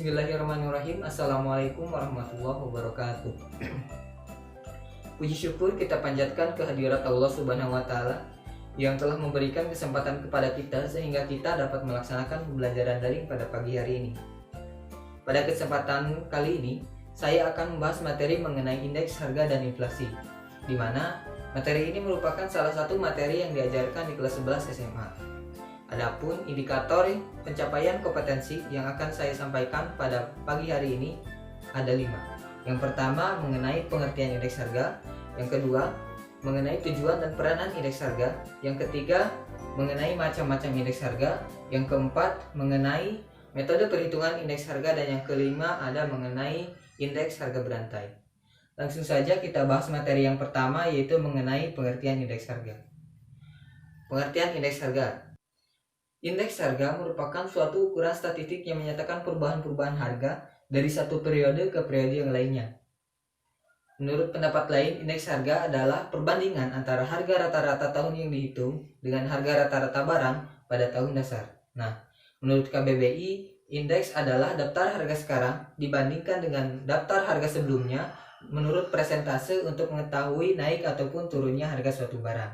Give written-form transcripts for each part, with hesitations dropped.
Bismillahirrahmanirrahim. Assalamualaikum warahmatullahi wabarakatuh. Puji syukur kita panjatkan kehadirat Allah Subhanahu wa Ta'ala yang telah memberikan kesempatan kepada kita sehingga kita dapat melaksanakan pembelajaran daring pada pagi hari ini. Pada kesempatan kali ini, saya akan membahas materi mengenai indeks harga dan inflasi, di mana materi ini merupakan salah satu materi yang diajarkan di kelas 11 SMA. Adapun indikator pencapaian kompetensi yang akan saya sampaikan pada pagi hari ini ada 5. Yang pertama mengenai pengertian indeks harga, yang kedua mengenai tujuan dan peranan indeks harga, yang ketiga mengenai macam-macam indeks harga, yang keempat mengenai metode perhitungan indeks harga, dan yang kelima ada mengenai indeks harga berantai. Langsung saja kita bahas materi yang pertama, yaitu mengenai pengertian indeks harga. Pengertian indeks harga. Indeks harga merupakan suatu ukuran statistik yang menyatakan perubahan-perubahan harga dari satu periode ke periode yang lainnya. Menurut pendapat lain, indeks harga adalah perbandingan antara harga rata-rata tahun yang dihitung dengan harga rata-rata barang pada tahun dasar. Nah, menurut KBBI, indeks adalah daftar harga sekarang dibandingkan dengan daftar harga sebelumnya menurut persentase untuk mengetahui naik ataupun turunnya harga suatu barang.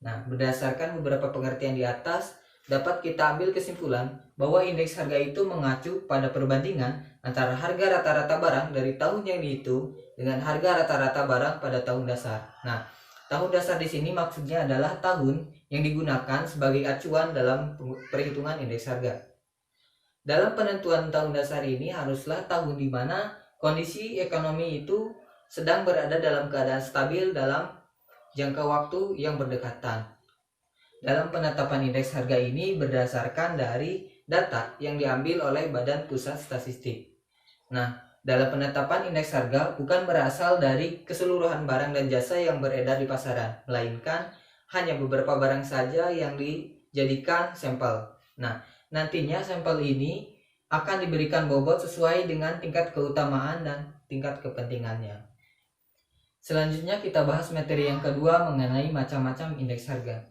Nah, berdasarkan beberapa pengertian di atas, dapat kita ambil kesimpulan bahwa indeks harga itu mengacu pada perbandingan antara harga rata-rata barang dari tahun yang dihitung dengan harga rata-rata barang pada tahun dasar. Nah, tahun dasar di sini maksudnya adalah tahun yang digunakan sebagai acuan dalam perhitungan indeks harga. Dalam penentuan tahun dasar ini haruslah tahun di mana kondisi ekonomi itu sedang berada dalam keadaan stabil dalam jangka waktu yang berdekatan. Dalam penetapan indeks harga ini berdasarkan dari data yang diambil oleh Badan Pusat Statistik. Nah, dalam penetapan indeks harga bukan berasal dari keseluruhan barang dan jasa yang beredar di pasaran, melainkan hanya beberapa barang saja yang dijadikan sampel. Nah, nantinya sampel ini akan diberikan bobot sesuai dengan tingkat keutamaan dan tingkat kepentingannya. Selanjutnya kita bahas materi yang kedua mengenai macam-macam indeks harga.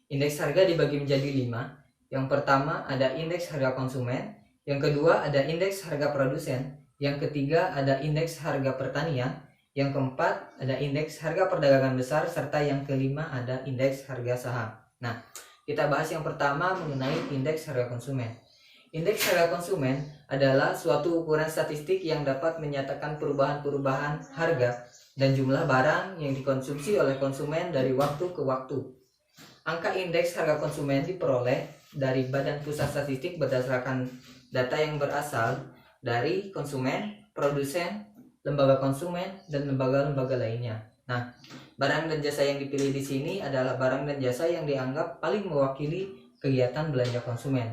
Indeks harga dibagi menjadi 5. Yang pertama ada indeks harga konsumen, yang kedua ada indeks harga produsen, yang ketiga ada indeks harga pertanian, yang keempat ada indeks harga perdagangan besar, serta yang kelima ada indeks harga saham. Nah, kita bahas yang pertama mengenai indeks harga konsumen. Indeks harga konsumen adalah suatu ukuran statistik yang dapat menyatakan perubahan-perubahan harga dan jumlah barang yang dikonsumsi oleh konsumen dari waktu ke waktu. Angka indeks harga konsumen diperoleh dari Badan Pusat Statistik berdasarkan data yang berasal dari konsumen, produsen, lembaga konsumen, dan lembaga-lembaga lainnya. Nah, barang dan jasa yang dipilih di sini adalah barang dan jasa yang dianggap paling mewakili kegiatan belanja konsumen.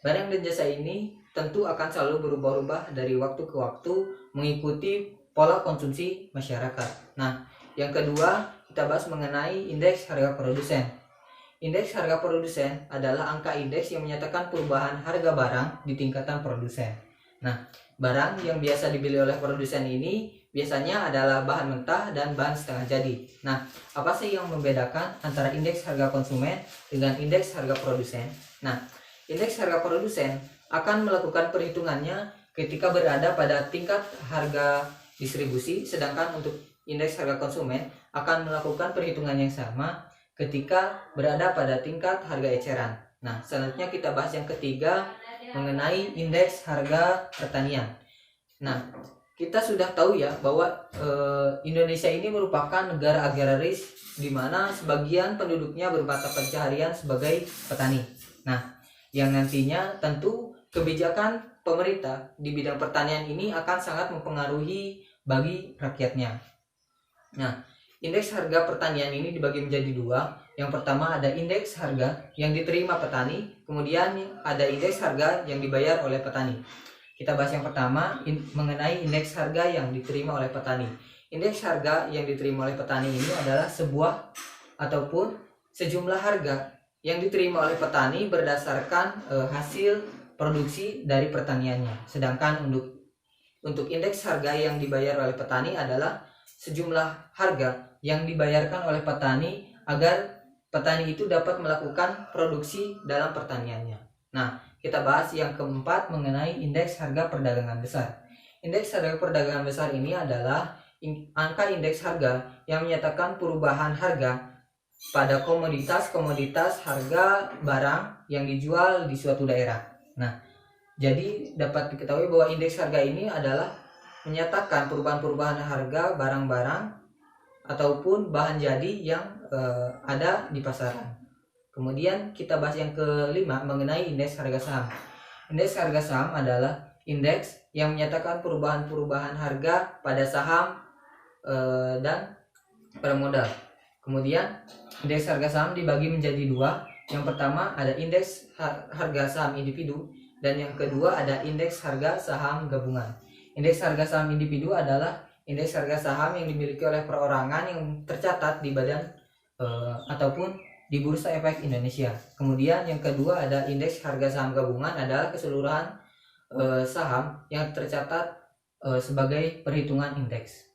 Barang dan jasa ini tentu akan selalu berubah-ubah dari waktu ke waktu mengikuti pola konsumsi masyarakat. Nah, yang kedua kita bahas mengenai indeks harga produsen. Indeks harga produsen adalah angka indeks yang menyatakan perubahan harga barang di tingkatan produsen. Nah, barang yang biasa dibeli oleh produsen ini biasanya adalah bahan mentah dan bahan setengah jadi. Nah, apa sih yang membedakan antara indeks harga konsumen dengan indeks harga produsen? Nah, indeks harga produsen akan melakukan perhitungannya ketika berada pada tingkat harga distribusi, sedangkan untuk indeks harga konsumen akan melakukan perhitungan yang sama ketika berada pada tingkat harga eceran. Nah, selanjutnya kita bahas yang ketiga mengenai indeks harga pertanian. Nah, kita sudah tahu ya bahwa Indonesia ini merupakan negara agraris di mana sebagian penduduknya bermata pencaharian sebagai petani. Nah, yang nantinya tentu kebijakan pemerintah di bidang pertanian ini akan sangat mempengaruhi bagi rakyatnya. Nah, indeks harga pertanian ini dibagi menjadi 2. Yang pertama ada indeks harga yang diterima petani, kemudian ada indeks harga yang dibayar oleh petani. Kita bahas yang pertama mengenai indeks harga yang diterima oleh petani. Indeks harga yang diterima oleh petani ini adalah sebuah ataupun sejumlah harga yang diterima oleh petani berdasarkan hasil produksi dari pertaniannya. Sedangkan untuk indeks harga yang dibayar oleh petani adalah sejumlah harga yang dibayarkan oleh petani agar petani itu dapat melakukan produksi dalam pertaniannya. Nah, kita bahas yang keempat mengenai indeks harga perdagangan besar. Indeks harga perdagangan besar ini adalah angka indeks harga yang menyatakan perubahan harga pada komoditas harga barang yang dijual di suatu daerah. Nah, jadi dapat diketahui bahwa indeks harga ini adalah menyatakan perubahan-perubahan harga barang-barang ataupun bahan jadi yang ada di pasaran. Kemudian kita bahas yang kelima mengenai indeks harga saham. Indeks harga saham adalah indeks yang menyatakan perubahan-perubahan harga pada saham dan pada modal. Kemudian indeks harga saham dibagi menjadi dua. Yang pertama ada indeks harga saham individu dan yang kedua ada indeks harga saham gabungan. Indeks harga saham individu adalah indeks harga saham yang dimiliki oleh perorangan yang tercatat di badan ataupun di Bursa Efek Indonesia. Kemudian yang kedua ada indeks harga saham gabungan adalah keseluruhan saham yang tercatat sebagai perhitungan indeks.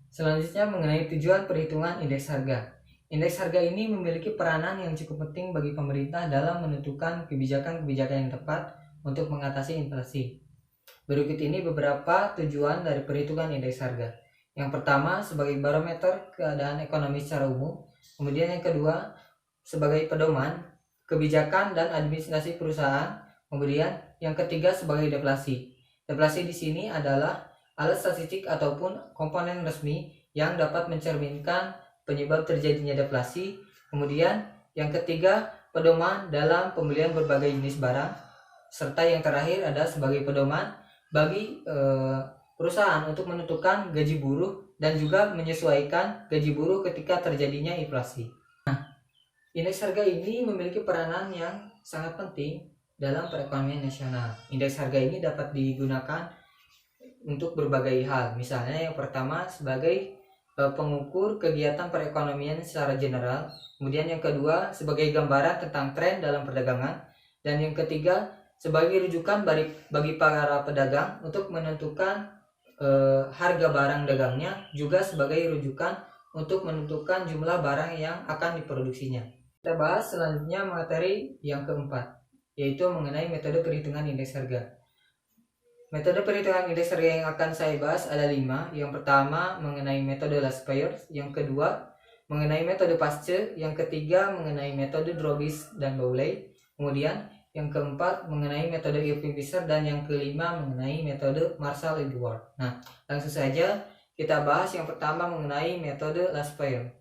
Selanjutnya mengenai tujuan perhitungan indeks harga. Indeks harga ini memiliki peranan yang cukup penting bagi pemerintah dalam menentukan kebijakan-kebijakan yang tepat untuk mengatasi inflasi. Berikut ini beberapa tujuan dari perhitungan indeks harga. Yang pertama sebagai barometer keadaan ekonomi secara umum. Kemudian yang kedua sebagai pedoman kebijakan dan administrasi perusahaan. Kemudian yang ketiga sebagai deflasi. Deflasi di sini adalah alat statistik ataupun komponen resmi yang dapat mencerminkan penyebab terjadinya deflasi. Kemudian yang ketiga pedoman dalam pembelian berbagai jenis barang. Serta yang terakhir ada sebagai pedoman bagi perusahaan untuk menentukan gaji buruh dan juga menyesuaikan gaji buruh ketika terjadinya inflasi. Nah, indeks harga ini memiliki peranan yang sangat penting dalam perekonomian nasional. Indeks harga ini dapat digunakan untuk berbagai hal. Misalnya yang pertama sebagai pengukur kegiatan perekonomian secara general. Kemudian yang kedua sebagai gambaran tentang tren dalam perdagangan. Dan yang ketiga sebagai rujukan bagi para pedagang untuk menentukan harga barang dagangnya, juga sebagai rujukan untuk menentukan jumlah barang yang akan diproduksinya. Kita bahas selanjutnya materi yang keempat, yaitu mengenai metode perhitungan indeks harga. Metode perhitungan indeks harga yang akan saya bahas ada 5. Yang pertama mengenai metode last payer, yang kedua mengenai metode Pasce, yang ketiga mengenai metode Drobis dan Bowley, kemudian yang keempat mengenai metode Irving Fisher, dan yang kelima mengenai metode Marshall Edwards. Nah, langsung saja kita bahas yang pertama mengenai metode last payer.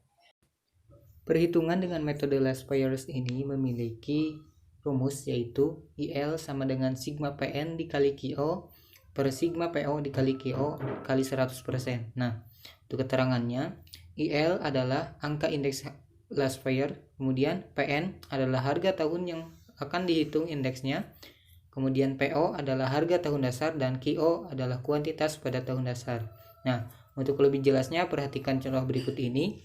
Perhitungan dengan metode last payers ini memiliki rumus yaitu IL sama dengan sigma PN dikali QO per sigma PO dikali QO kali 100%. Nah, untuk keterangannya, IL adalah angka indeks last payer, kemudian PN adalah harga tahun yang akan dihitung indeksnya, kemudian PO adalah harga tahun dasar, dan QO adalah kuantitas pada tahun dasar. Nah, untuk lebih jelasnya perhatikan contoh berikut ini.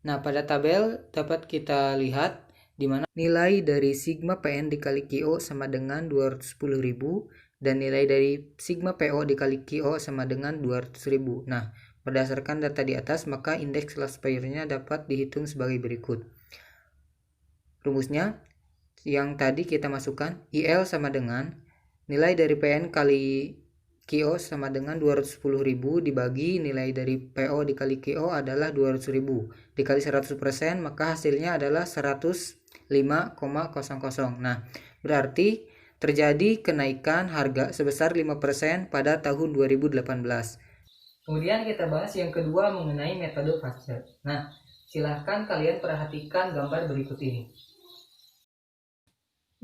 Nah, pada tabel dapat kita lihat di mana nilai dari sigma PN dikali QO sama dengan 210.000 dan nilai dari sigma PO dikali QO sama dengan 200.000. Nah, berdasarkan data di atas, maka indeks last payer-nya dapat dihitung sebagai berikut. Rumusnya yang tadi kita masukkan, IL sama dengan nilai dari PN kali QO sama dengan 210.000 dibagi nilai dari PO dikali QO adalah 200.000 dikali 100%, maka hasilnya adalah 105,00. Nah, berarti terjadi kenaikan harga sebesar 5% pada tahun 2018. Kemudian kita bahas yang kedua mengenai metode Pasce. Nah, silahkan kalian perhatikan gambar berikut ini.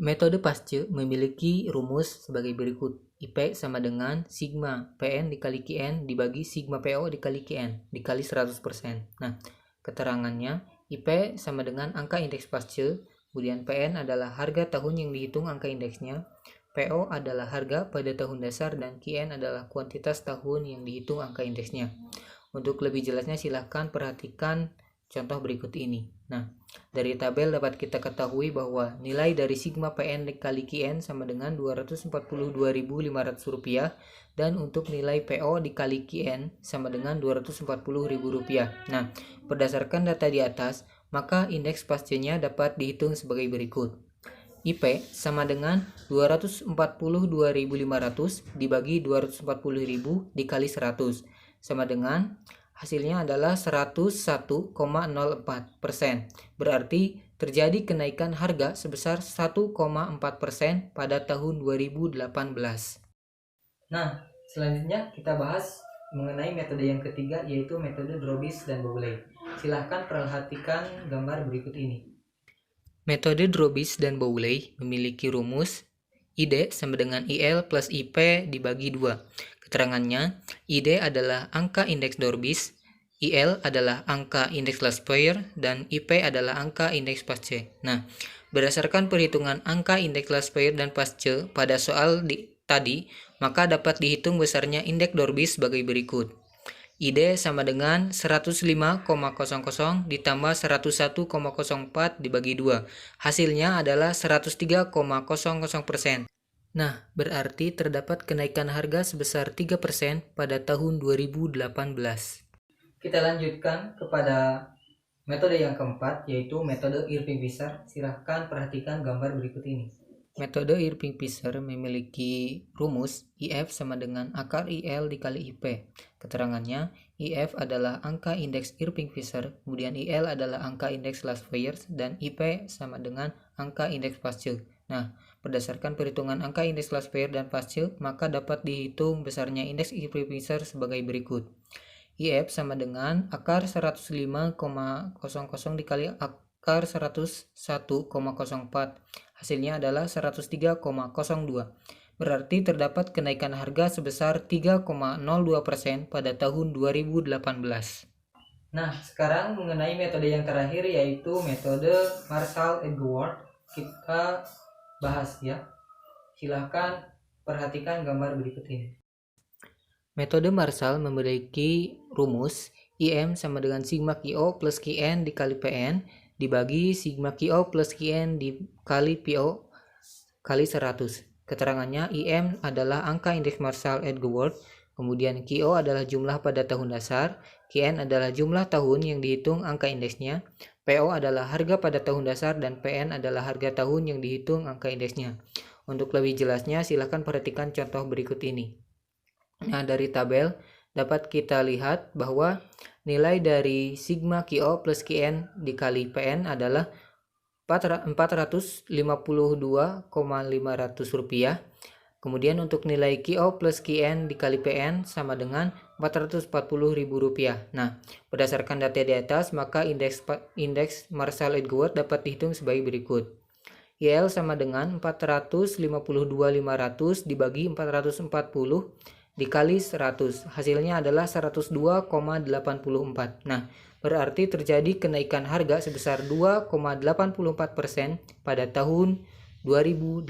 Metode Pasce memiliki rumus sebagai berikut. IP sama dengan sigma PN dikali QN dibagi sigma PO dikali QN dikali 100%. Nah, keterangannya IP sama dengan angka indeks Pasce, kemudian PN adalah harga tahun yang dihitung angka indeksnya, PO adalah harga pada tahun dasar, dan QN adalah kuantitas tahun yang dihitung angka indeksnya. Untuk lebih jelasnya silahkan perhatikan contoh berikut ini. Nah, dari tabel dapat kita ketahui bahwa nilai dari sigma PN dikali QN sama dengan Rp242.500 dan untuk nilai PO dikali QN sama dengan Rp240.000. Nah, berdasarkan data di atas, maka indeks Pasce-nya dapat dihitung sebagai berikut. IP sama dengan 242.500 dibagi 240.000 dikali 100 sama dengan hasilnya adalah 101,04%. Berarti terjadi kenaikan harga sebesar 1,4% pada tahun 2018. Nah, selanjutnya kita bahas mengenai metode yang ketiga, yaitu metode Drobis dan Bowley. Silahkan perhatikan gambar berikut ini. Metode Drobis dan Bowley memiliki rumus ID sama dengan IL plus IP dibagi 2. Keterangannya, ID adalah angka indeks Drobis, IL adalah angka indeks last pair, dan IP adalah angka indeks pasca. Nah, berdasarkan perhitungan angka indeks last pair dan pasca pada soal tadi, maka dapat dihitung besarnya indeks Drobis sebagai berikut. ID sama dengan 105,00 ditambah 101,04 dibagi 2. Hasilnya adalah 103,00%. Nah, berarti terdapat kenaikan harga sebesar 3% pada tahun 2018. Kita lanjutkan kepada metode yang keempat, yaitu metode Irving-Fisher. Silahkan perhatikan gambar berikut ini. Metode Irving-Fisher memiliki rumus IF sama dengan akar IL dikali IP. Keterangannya, IF adalah angka indeks Irving-Fisher, kemudian IL adalah angka indeks last pairs, dan IP sama dengan angka indeks pasca. Nah, berdasarkan perhitungan angka indeks last pair dan pasca, maka dapat dihitung besarnya indeks Irving-Fisher sebagai berikut. IF sama dengan akar 105,00 dikali akar 101,04. Hasilnya adalah 103,02. Berarti terdapat kenaikan harga sebesar 3,02% pada tahun 2018. Nah, sekarang mengenai metode yang terakhir, yaitu metode Marshall-Edgeworth. Kita bahas ya. Silahkan perhatikan gambar berikut ini. Metode Marshall memiliki rumus IM sama dengan sigma QO plus QN dikali PN dibagi sigma QO plus QN dikali PO kali 100. Keterangannya, IM adalah angka indeks Marshall-Edgeworth, kemudian QO adalah jumlah pada tahun dasar, QN adalah jumlah tahun yang dihitung angka indeksnya, PO adalah harga pada tahun dasar, dan PN adalah harga tahun yang dihitung angka indeksnya. Untuk lebih jelasnya, silakan perhatikan contoh berikut ini. Nah, dari tabel dapat kita lihat bahwa nilai dari sigma QO plus QN dikali PN adalah 452,500 rupiah. Kemudian untuk nilai QO plus QN dikali PN sama dengan 440.000 rupiah. Nah, berdasarkan data di atas, maka indeks Marshall-Edgeworth dapat dihitung sebagai berikut. IL sama dengan 452.500 dibagi 440 dikali 100. Hasilnya adalah 102,84. Nah, berarti terjadi kenaikan harga sebesar 2,84% pada tahun 2018.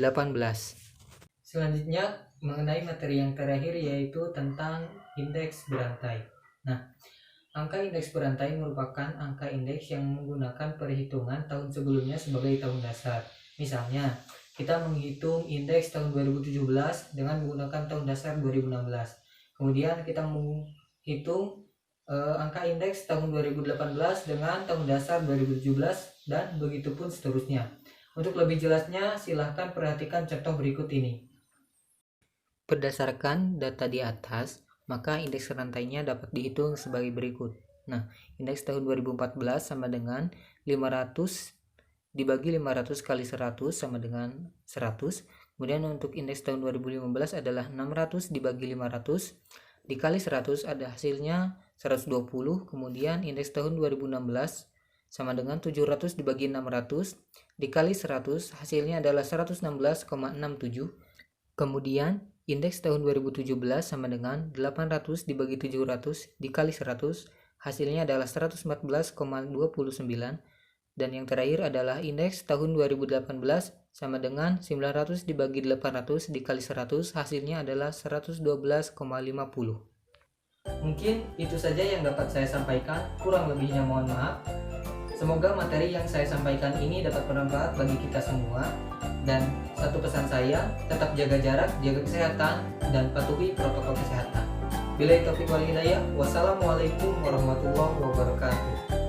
Selanjutnya mengenai materi yang terakhir, yaitu tentang indeks berantai. Nah, angka indeks berantai merupakan angka indeks yang menggunakan perhitungan tahun sebelumnya sebagai tahun dasar. Misalnya, kita menghitung indeks tahun 2017 dengan menggunakan tahun dasar 2016. Kemudian kita menghitung angka indeks tahun 2018 dengan tahun dasar 2017, dan begitu pun seterusnya. Untuk lebih jelasnya, silahkan perhatikan contoh berikut ini. Berdasarkan data di atas, maka indeks rantainya dapat dihitung sebagai berikut. Nah, indeks tahun 2014 sama dengan 500 dibagi 500 kali 100 sama dengan 100. Kemudian untuk indeks tahun 2015 adalah 600 dibagi 500 dikali 100, ada hasilnya 120. Kemudian indeks tahun 2016 sama dengan 700 dibagi 600 dikali 100, hasilnya adalah 116,67. Kemudian indeks tahun 2017 sama dengan 800 dibagi 700 dikali 100, hasilnya adalah 114,29. Dan yang terakhir adalah indeks tahun 2018 sama dengan 900 dibagi 800 dikali 100, hasilnya adalah 112,50. Mungkin itu saja yang dapat saya sampaikan, kurang lebihnya mohon maaf. Semoga materi yang saya sampaikan ini dapat bermanfaat bagi kita semua. Dan satu pesan saya, tetap jaga jarak, jaga kesehatan, dan patuhi protokol kesehatan. Billahi taufiq wal hidayah. Wassalamualaikum warahmatullahi wabarakatuh.